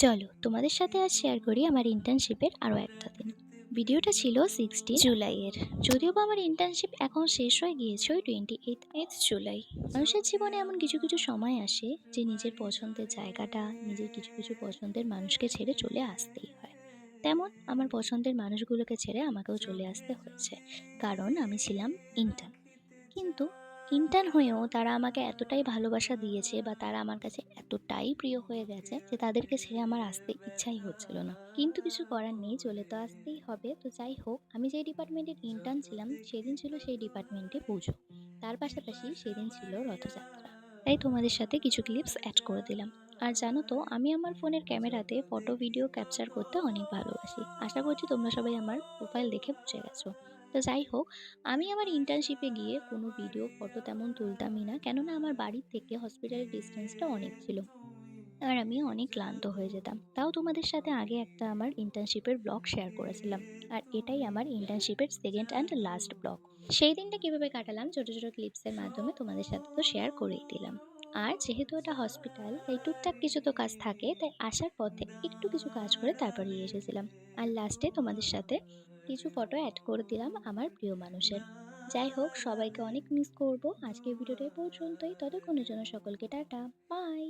চলো তোমাদের সাথে আজ শেয়ার করি আমার ইন্টার্নশিপের আরও একটা দিন। ভিডিওটা ছিল 16 জুলাইয়ের। যদিও বা আমার ইন্টার্নশিপ এখন শেষ হয়ে গিয়েছে ওই 28 জুলাই। মানুষের জীবনে এমন কিছু কিছু সময় আসে যে নিজের পছন্দের জায়গাটা, নিজের কিছু কিছু পছন্দের মানুষকে ছেড়ে চলে আসতেই হয়। তেমন আমার পছন্দের মানুষগুলোকে ছেড়ে আমাকেও চলে আসতে হয়েছে, কারণ আমি ছিলাম ইন্টার্ন। কিন্তু ইন্টার্ন হয়েও তারা আমাকে এতটাই ভালোবাসা দিয়েছে বা তারা আমার কাছে এতটাই প্রিয় হয়ে গেছে যে তাদেরকে ছেড়ে আমার আসতে ইচ্ছাই হচ্ছিল না। কিন্তু কিছু করার নেই, চলে তো আসতেই হবে। তো যাই হোক, আমি যেই ডিপার্টমেন্টের ইন্টার্ন ছিলাম সেদিন ছিল সেই ডিপার্টমেন্টে পুজো। তার পাশাপাশি সেদিন ছিল রথযাত্রা। তাই তোমাদের সাথে কিছু ক্লিপস অ্যাড করে দিলাম। আর জানো তো, আমি আমার ফোনের ক্যামেরাতে ফটো ভিডিও ক্যাপচার করতে অনেক ভালোবাসি। আশা করছি তোমরা সবাই আমার প্রোফাইল দেখে বুঝে গেছো। তো যাই হোক, আমি আমার ইন্টার্নশিপে গিয়ে কোনো ভিডিও ফটো তেমন তুলতামই না, কেননা আমার বাড়ির থেকে হসপিটালের ডিস্টেন্সটা অনেক ছিল আর আমি অনেক ক্লান্ত হয়ে যেতাম। তাও তোমাদের সাথে আগে একটা আমার ইন্টার্নশিপের ব্লগ শেয়ার করেছিলাম, আর এটাই আমার ইন্টার্নশিপের সেকেন্ড অ্যান্ড লাস্ট ব্লগ। সেই দিনটা কিভাবে কাটালাম ছোট ছোট ক্লিপসের মাধ্যমে তোমাদের সাথে তো শেয়ার করেই দিলাম। আর যেহেতু এটা হসপিটাল, তাই টুকটাক কিছু তো কাজ থাকে, তাই আসার পথে একটু কিছু কাজ করে তারপরে এসেছিলাম। আর লাস্টে তোমাদের সাথে কিছু ফটো অ্যাড করে দিলাম আমার প্রিয় মানুষের। যাই হোক, সবাইকে অনেক মিস করব। আজকের ভিডিওটা এই পর্যন্তই। ততক্ষণের জন্য সকলকে টাটা, বাই।